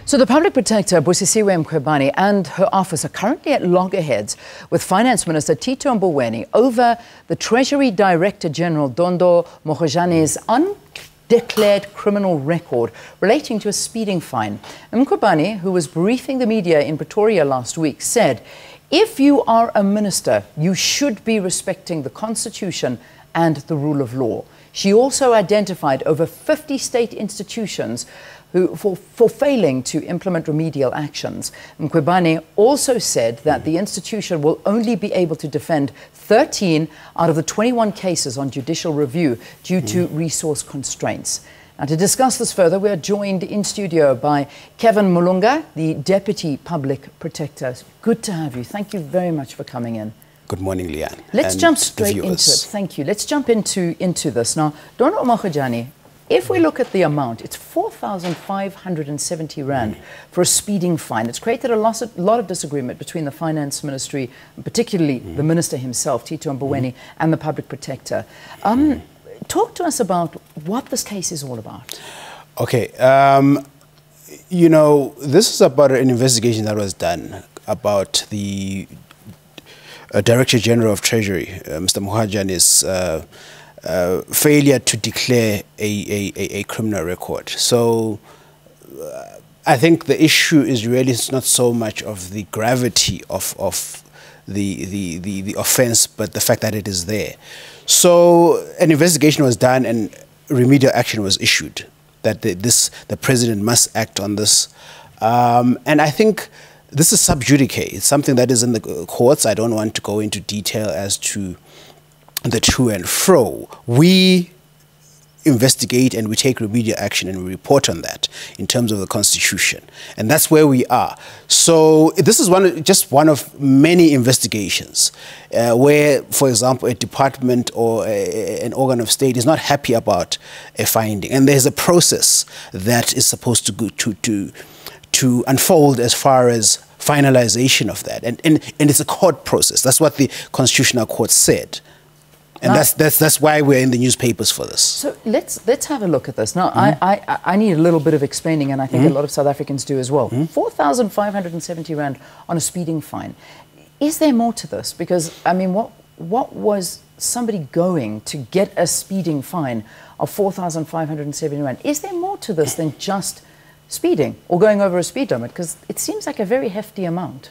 So the Public Protector, Busisiwe Mkhwebane, and her office are currently at loggerheads with Finance Minister Tito Mboweni over the Treasury Director-General Dondo Mogajane's undeclared criminal record relating to a speeding fine. Mkhwebane, who was briefing the media in Pretoria last week, said, "If you are a minister, you should be respecting the Constitution and the rule of law." She also identified over 50 state institutions for failing to implement remedial actions. Mkhwebane also said that the institution will only be able to defend 13 out of the 21 cases on judicial review due to resource constraints. Now, to discuss this further, we are joined in studio by Kevin Mulunga, the Deputy Public Protector. Good to have you. Thank you very much for coming in. Good morning, Leanne. Let's jump straight into it. Thank you. Let's jump into this. Now, Dondo Mogajane, if we look at the amount, it's 4,570 Rand for a speeding fine. It's created a lot of disagreement between the Finance Ministry, and particularly the Minister himself, Tito Mboweni, and the Public Protector. Talk to us about what this case is all about. Okay. You know, this is about an investigation that was done about the Director-General of Treasury, Mr. Mogajane's failure to declare a criminal record. So I think the issue is really not so much of the gravity of the offense, but the fact that it is there. So an investigation was done and remedial action was issued that the president must act on this. And I think this is sub judice. It's something that is in the courts. I don't want to go into detail as to the to and fro. We investigate and we take remedial action and we report on that in terms of the Constitution. And that's where we are. So this is just one of many investigations where, for example, a department or an organ of state is not happy about a finding. And there's a process that is supposed to unfold as far as finalization of that. And it's a court process. That's what the Constitutional Court said. And that's why we're in the newspapers for this. So let's have a look at this. Now, I need a little bit of explaining, and I think a lot of South Africans do as well. 4,570 Rand on a speeding fine. Is there more to this? Because, I mean, what was somebody going to get a speeding fine of 4,570 Rand? Is there more to this than just speeding or going over a speed limit? Because it seems like a very hefty amount.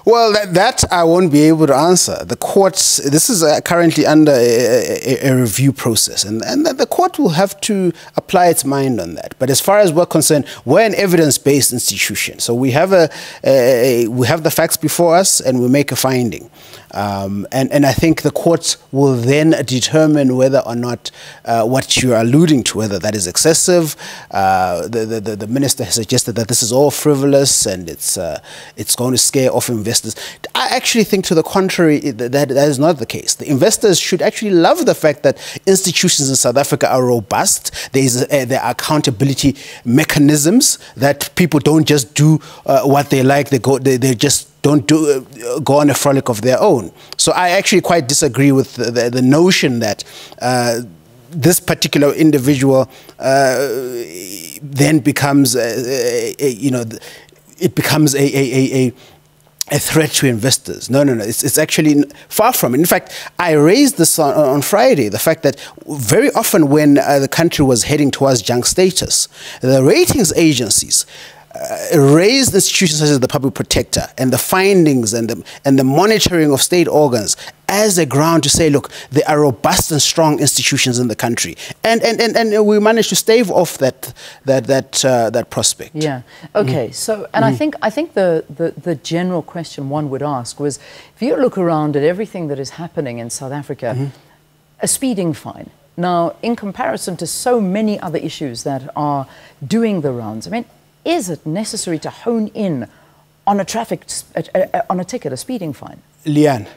Well, that I won't be able to answer. The courts, this is currently under a review process, and the court will have to apply its mind on that. But as far as we're concerned, we're an evidence-based institution, so we have we have the facts before us, and we make a finding. And I think the courts will then determine whether or not what you're alluding to, whether that is excessive. The minister has suggested that this is all frivolous and it's going to scare off investors. I actually think to the contrary, that is not the case. The investors should actually love the fact that institutions in South Africa are robust. There are accountability mechanisms, that people don't just do what they like. They just don't go on a frolic of their own. So I actually quite disagree with the notion that this particular individual then becomes, it becomes a threat to investors. No. It's actually far from it. In fact, I raised this on Friday, the fact that very often when the country was heading towards junk status, the ratings agencies raised institutions such as the Public Protector and the findings and the monitoring of state organs as a ground to say, look, there are robust and strong institutions in the country, and we managed to stave off that prospect. Yeah. Okay. So, and I think the general question one would ask was, if you look around at everything that is happening in South Africa, a speeding fine. Now, in comparison to so many other issues that are doing the rounds, I mean, is it necessary to hone in on a ticket, a speeding fine? Leanne,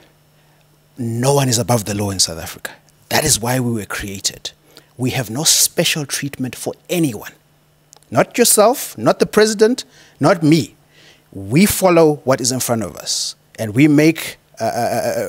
no one is above the law in South Africa. That is why we were created. We have no special treatment for anyone. Not yourself, not the president, not me. We follow what is in front of us, and we make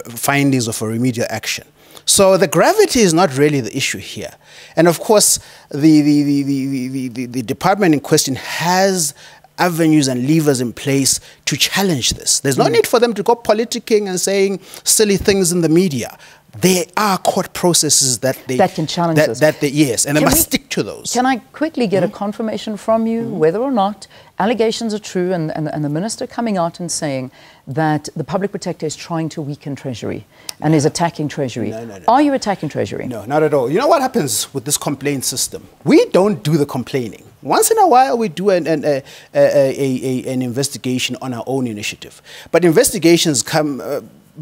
findings of a remedial action. So the gravity is not really the issue here. And of course, the department in question has avenues and levers in place to challenge this. There's no need for them to go politicking and saying silly things in the media. There are court processes that can challenge this. Yes, and they must stick to those. Can I quickly get a confirmation from you whether or not allegations are true and the minister coming out and saying that the public protector is trying to weaken Treasury and is attacking Treasury? No. Are you attacking Treasury? No, not at all. You know what happens with this complaint system? We don't do the complaining. Once in a while, we do an investigation on our own initiative. But investigations come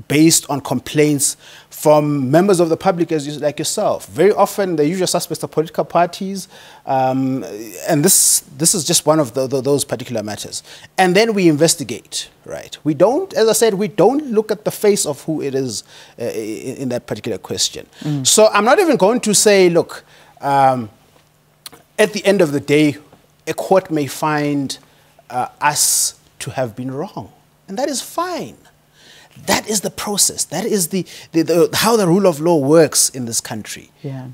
based on complaints from members of the public like yourself. Very often, the usual suspects are political parties, and this is just one of those particular matters. And then we investigate, right? We don't, as I said, we don't look at the face of who it is in that particular question. So I'm not even going to say, look, at the end of the day, a court may find us to have been wrong, and that is fine. That is the process. That is how the rule of law works in this country. Yeah.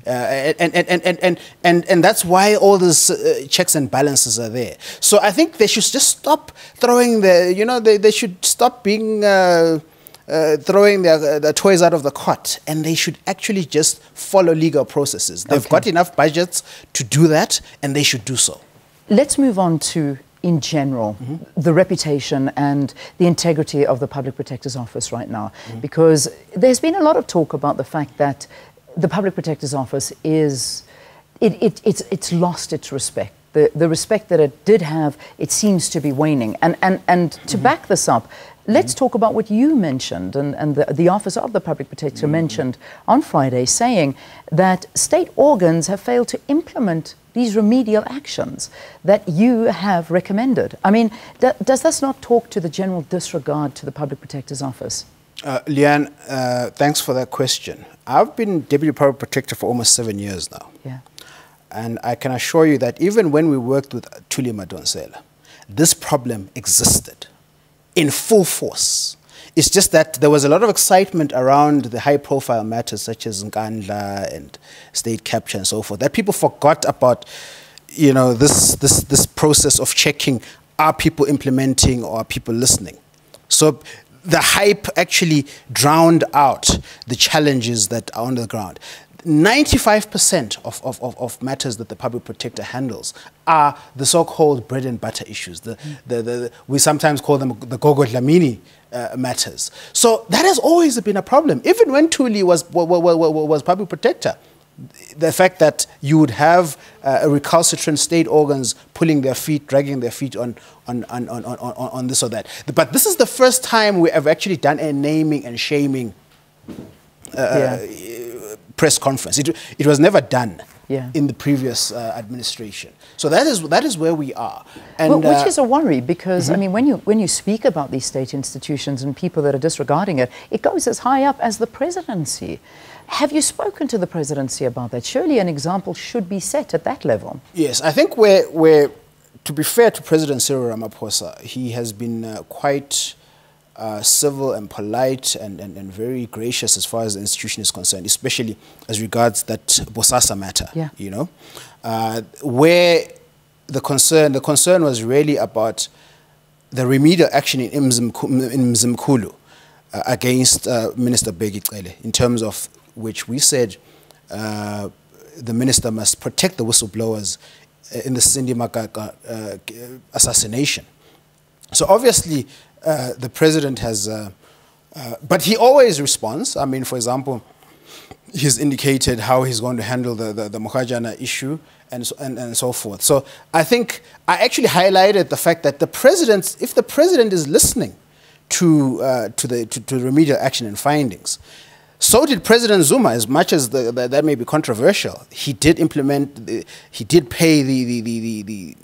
And that's why all these checks and balances are there. So I think they should just stop throwing they should stop being throwing their toys out of the cot, and they should actually just follow legal processes. They've got enough budgets to do that, and they should do so. Let's move on to, in general, the reputation and the integrity of the Public Protector's Office right now, because there's been a lot of talk about the fact that the Public Protector's Office it's lost its respect. The respect that it did have, it seems to be waning. And to back this up, let's talk about what you mentioned and the Office of the Public Protector mentioned on Friday, saying that state organs have failed to implement these remedial actions that you have recommended. I mean, does this not talk to the general disregard to the Public Protector's Office? Leanne, thanks for that question. I've been Deputy Public Protector for almost 7 years now. Yeah. And I can assure you that even when we worked with Thuli Madonsela, this problem existed in full force. It's just that there was a lot of excitement around the high-profile matters such as Nkandla and state capture and so forth, that people forgot about, this process of checking, are people implementing or are people listening? So the hype actually drowned out the challenges that are on the ground. 95% of matters that the public protector handles are the so-called bread and butter issues. We sometimes call them the Gogo Dlamini matters. So that has always been a problem. Even when Thuli was public protector, the fact that you would have recalcitrant state organs pulling their feet, dragging their feet on this or that. But this is the first time we have actually done a naming and shaming press conference. It was never done in the previous administration. So that is where we are. And, which is a worry, because I mean, when you speak about these state institutions and people that are disregarding it, it goes as high up as the presidency. Have you spoken to the presidency about that? Surely an example should be set at that level. Yes, I think to be fair to President Cyril Ramaphosa, he has been quite civil and polite and very gracious as far as the institution is concerned, especially as regards that Bosasa matter, where the concern was really about the remedial action in Mzimkhulu against Minister Bheki Cele, in terms of which we said the minister must protect the whistleblowers in the Cindy Makaka assassination. So obviously, the president has, but he always responds. I mean, for example, he's indicated how he's going to handle the Mogajane issue and so forth. So I think I actually highlighted the fact that if the president is listening to remedial action and findings, so did President Zuma. As much as that may be controversial, he did implement, he did pay the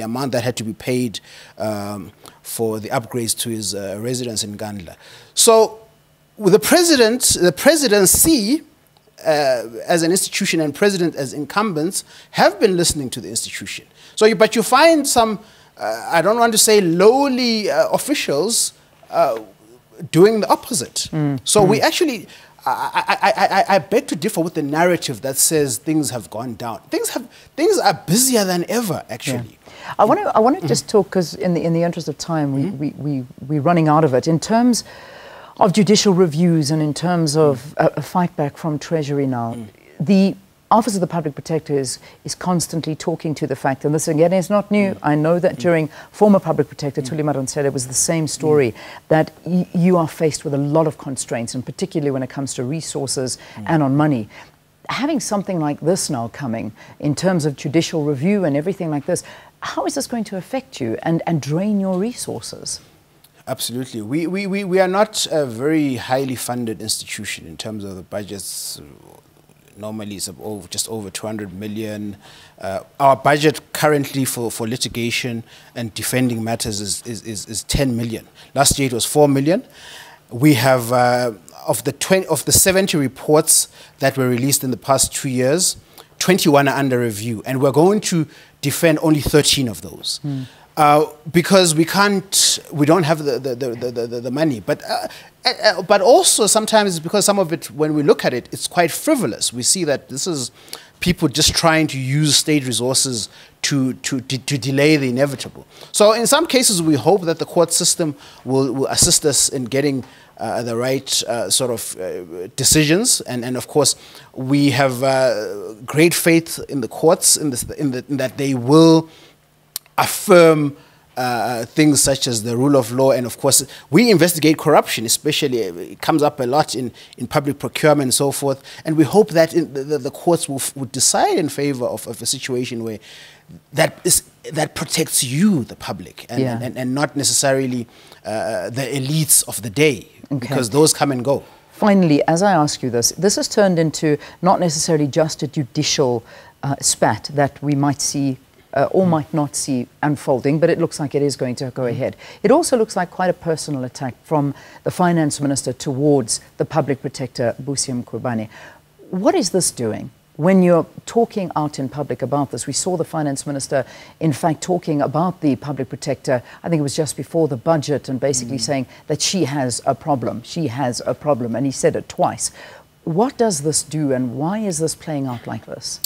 amount that had to be paid for the upgrades to his residence in Nkandla. So with the presidency as an institution and president as incumbents have been listening to the institution. So, but you find some, I don't want to say lowly officials doing the opposite. So we actually, I beg to differ with the narrative that says things have gone down. Things are busier than ever, actually. I want to just talk, because in the interest of time, we're running out of it. In terms of judicial reviews and in terms of a fight back from Treasury now, the Office of the Public Protector is constantly talking to the fact, and this again is not new. I know that during former Public Protector Thuli Madonsela, it was the same story, that you are faced with a lot of constraints, and particularly when it comes to resources and on money. Having something like this now coming in terms of judicial review and everything like this, how is this going to affect you and drain your resources? Absolutely. We are not a very highly funded institution in terms of the budgets. Normally it's just over 200 million. Our budget currently for litigation and defending matters is 10 million. Last year it was 4 million. We have, of the 70 reports that were released in the past 2 years, 21 are under review, and we're going to defend only 13 of those. Because we don't have the money, but also sometimes it's because some of it, when we look at it, it's quite frivolous. We see that this is people just trying to use state resources to delay the inevitable. So in some cases, we hope that the court system will assist us in getting the right sort of decisions, and of course we have great faith in the courts in that they will affirm things such as the rule of law. And of course, we investigate corruption, especially it comes up a lot in public procurement and so forth. And we hope that the courts would decide in favor of a situation where that protects you, the public, and not necessarily the elites of the day, because those come and go. Finally, as I ask you this has turned into not necessarily just a judicial spat that we might see or might not see unfolding, but it looks like it is going to go ahead. It also looks like quite a personal attack from the Finance Minister towards the Public Protector, Busisiwe Mkhwebane. What is this doing? When you're talking out in public about this, we saw the Finance Minister, in fact, talking about the Public Protector, I think it was just before the budget, and basically saying that she has a problem. She has a problem, and he said it twice. What does this do, and why is this playing out like this?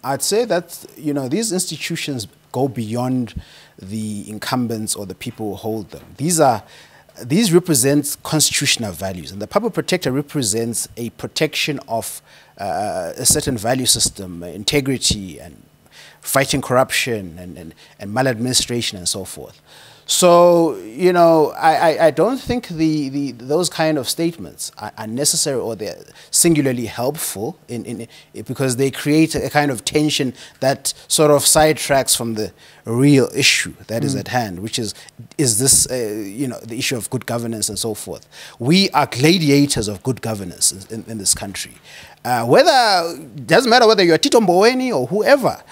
I'd say that, you know, these institutions go beyond the incumbents or the people who hold them. These represent constitutional values, and the Public Protector represents a protection of a certain value system, integrity, and fighting corruption and maladministration and so forth. So, you know, I don't think those kind of statements are necessary, or they're singularly helpful because they create a kind of tension that sort of sidetracks from the real issue that is at hand, which is this, you know, the issue of good governance and so forth. We are gladiators of good governance in this country. Doesn't matter whether you're Tito Mboweni or whoever,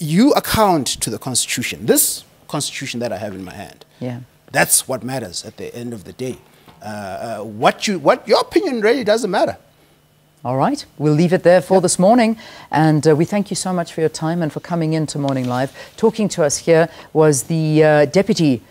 you account to the Constitution. This Constitution that I have in my hand. Yeah, that's what matters at the end of the day. What your opinion really doesn't matter. All right, we'll leave it there for this morning, and we thank you so much for your time and for coming into Morning Live. Talking to us here was the Deputy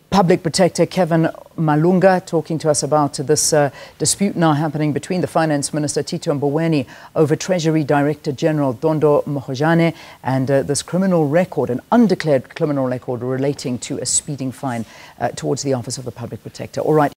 Public Protector Kevin Malunga, talking to us about this dispute now happening between the Finance Minister Tito Mboweni over Treasury Director-General Dondo Mogajane and this criminal record, an undeclared criminal record relating to a speeding fine towards the Office of the Public Protector. All right.